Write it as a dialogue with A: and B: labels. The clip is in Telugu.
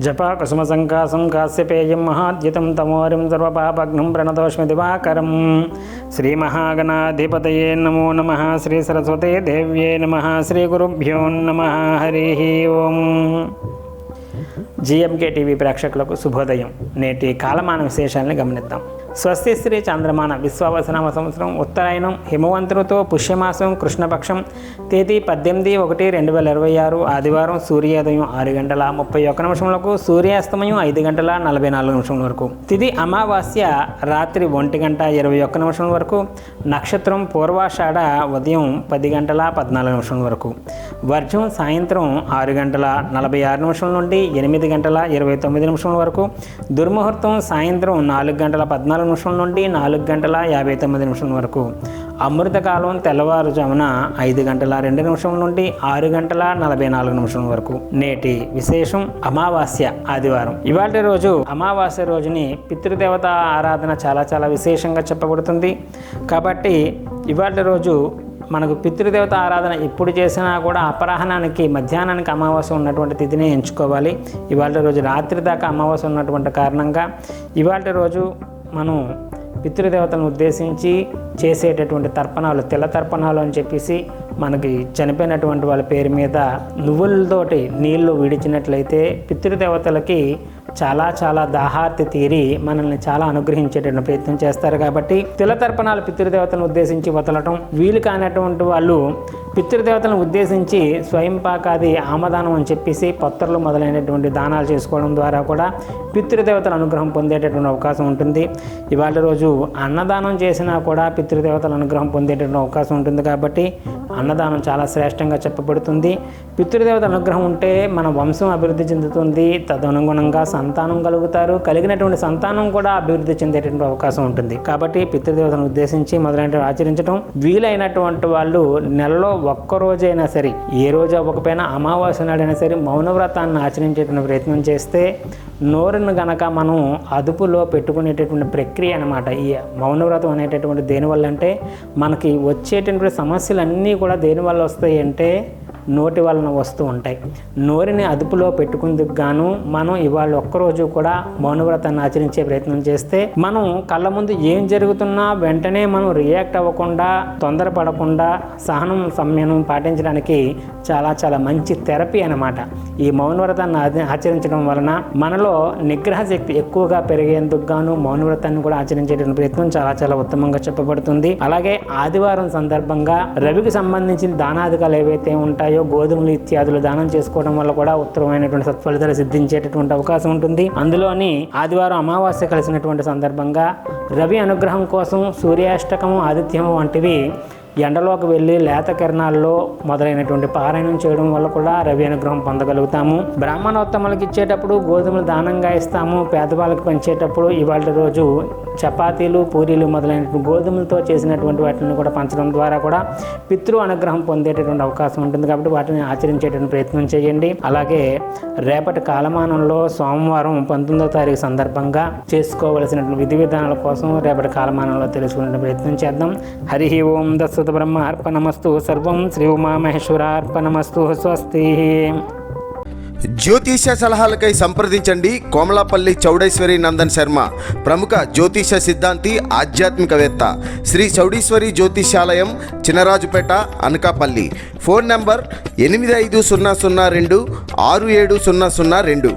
A: జపా కుసుమసంకాసం కాశ్యపేయం మహాద్యుతం తమోరిం సర్వపాపఘ్నం ప్రణతోష్మి దివాకరం. శ్రీమహాగణాధిపతయే నమో నమః. శ్రీ సరస్వతే దేవ్యే నమః. శ్రీ గురుభ్యో నమః. హరి ఓం. జిఎంకే టీవీ ప్రేక్షకులకు శుభోదయం. నేటి కాలమాన విశేషాలను గమనిద్దాం. స్వస్తి శ్రీ చంద్రమాన విశ్వావసనామ సంవత్సరం ఉత్తరాయణం హిమవంతునితో పుష్యమాసం కృష్ణపక్షం తేదీ 18/1/2026 ఆదివారం. సూర్యోదయం 6:31 సూర్యాస్తమయం 5:44 వరకు. తిథి అమావాస్య రాత్రి 1:21 వరకు. నక్షత్రం పూర్వాషాఢ ఉదయం 10:14 వరకు. వర్జం సాయంత్రం 6:46 నుండి 8:29 వరకు. దుర్ముహూర్తం సాయంత్రం 4:14 నుండి 4:59 వరకు. అమృతకాలం తెల్లవారుజామున 5:02 నుండి 6:44 వరకు. నేటి విశేషం అమావాస్య ఆదివారం. ఇవాళ రోజు అమావాస్య రోజుని పితృదేవత ఆరాధన చాలా విశేషంగా చెప్పబడుతుంది. కాబట్టి ఇవాళ రోజు మనకు పితృదేవత ఆరాధన ఎప్పుడు చేసినా కూడా అపరాహ్నానికి మధ్యాహ్నానికి అమావాస్య ఉన్నటువంటి తిథిని ఎంచుకోవాలి. ఇవాళ రోజు రాత్రి దాకా అమావాస్య ఉన్నటువంటి కారణంగా ఇవాళ రోజు మనం పితృదేవతలను ఉద్దేశించి చేసేటటువంటి తర్పణాలు తెల్ల తర్పణాలు అని చెప్పేసి మనకి చనిపోయినటువంటి వాళ్ళ పేరు మీద నువ్వులతోటి నీళ్లు విడిచినట్లయితే పితృదేవతలకి చాలా దాహార్తి తీరి మనల్ని చాలా అనుగ్రహించేటటువంటి ప్రయత్నం చేస్తారు. కాబట్టి తెల్ల తర్పణాలు పితృదేవతలను ఉద్దేశించి వదలటం, వీలు కానటువంటి వాళ్ళు పితృదేవతలను ఉద్దేశించి స్వయం పాకాది ఆమదానం అని చెప్పేసి పత్రులు మొదలైనటువంటి దానాలు చేసుకోవడం ద్వారా కూడా పితృదేవతల అనుగ్రహం పొందేటటువంటి అవకాశం ఉంటుంది. ఇవాళ రోజు అన్నదానం చేసినా కూడా పితృదేవతల అనుగ్రహం పొందేటటువంటి అవకాశం ఉంటుంది. కాబట్టి అన్నదానం చాలా శ్రేష్టంగా చెప్పబడుతుంది. పితృదేవతల అనుగ్రహం ఉంటే మన వంశం అభివృద్ధి చెందుతుంది. తదనుగుణంగా సంతానం కలుగుతారు. కలిగినటువంటి సంతానం కూడా అభివృద్ధి చెందేటటువంటి అవకాశం ఉంటుంది. కాబట్టి పితృదేవతలను ఉద్దేశించి మొదలైనటువంటి ఆచరించడం, వీలైనటువంటి వాళ్ళు నెలలో ఒక్కరోజైనా సరే, ఏ రోజు అవ్వకపోయినా అమావాస్య నాడైనా సరే మౌనవ్రతాన్ని ఆచరించేటువంటి ప్రయత్నం చేస్తే నోరును గనక మనం అదుపులో పెట్టుకునేటటువంటి ప్రక్రియ అనమాట. ఈ మౌనవ్రతం అనేటటువంటి దేనివల్ల అంటే మనకి వచ్చేటటువంటి సమస్యలన్నీ కూడా దేనివల్ల వస్తాయి అంటే నోటి వలన వస్తూ ఉంటాయి. నోరుని అదుపులో పెట్టుకుందుకు గాను మనం ఇవాళ ఒక్కరోజు కూడా మౌనవ్రతాన్ని ఆచరించే ప్రయత్నం చేస్తే మనం కళ్ళ ముందు ఏం జరుగుతున్నా వెంటనే మనం రియాక్ట్ అవ్వకుండా, తొందరపడకుండా సహనం సంయమనం పాటించడానికి చాలా మంచి థెరపీ అనమాట. ఈ మౌనవ్రతాన్ని ఆచరించడం వలన మనలో నిగ్రహ శక్తి ఎక్కువగా పెరిగేందుకు గాను మౌనవ్రతాన్ని కూడా ఆచరించేటువంటి ప్రయత్నం చాలా ఉత్తమంగా చెప్పబడుతుంది. అలాగే ఆదివారం సందర్భంగా రవికి సంబంధించిన దానాధికాలు ఏవైతే ఉంటాయో గోధుమలు ఇత్యాదులు దానం చేసుకోవడం వల్ల కూడా ఉత్తమమైనటువంటి సత్ఫలితాలు సిద్ధించేటటువంటి అవకాశం ఉంటుంది. అందులోని ఆదివారం అమావాస్య కలిసినటువంటి సందర్భంగా రవి అనుగ్రహం కోసం సూర్యాష్టకము, ఆదిత్యము వంటివి ఎండలోకి వెళ్ళి లేత కిరణాల్లో మొదలైనటువంటి పారాయణం చేయడం వల్ల కూడా రవి అనుగ్రహం పొందగలుగుతాము. బ్రాహ్మణోత్తములకు ఇచ్చేటప్పుడు గోధుమలు దానంగా ఇస్తాము. పేదవాళ్ళకి పంచేటప్పుడు ఇవాళ రోజు చపాతీలు, పూరీలు మొదలైనటువంటి గోధుమలతో చేసినటువంటి వాటిని కూడా పంచడం ద్వారా కూడా పితృ అనుగ్రహం పొందేటటువంటి అవకాశం ఉంటుంది. కాబట్టి వాటిని ఆచరించేటువంటి ప్రయత్నం చేయండి. అలాగే రేపటి కాలమానంలో సోమవారం 19వ తారీఖు సందర్భంగా చేసుకోవలసినటువంటి విధి విధానాల కోసం రేపటి కాలమానంలో తెలుసుకునే ప్రయత్నం చేద్దాం. హరి ఓం. దత్త బ్రహ్మ అర్పణమస్తు. సర్వం శ్రీ ఉమామహేశ్వర అర్పణమస్తు. స్వస్తి.
B: జ్యోతిష సలహాలకై సంప్రదించండి కోమలాపల్లి చౌడేశ్వరి నందన్ శర్మ, ప్రముఖ జ్యోతిష సిద్ధాంతి, ఆధ్యాత్మికవేత్త. శ్రీ చౌడేశ్వరి జ్యోతిషాలయం, చినరాజుపేట, అనకాపల్లి. Phone number 8500267002.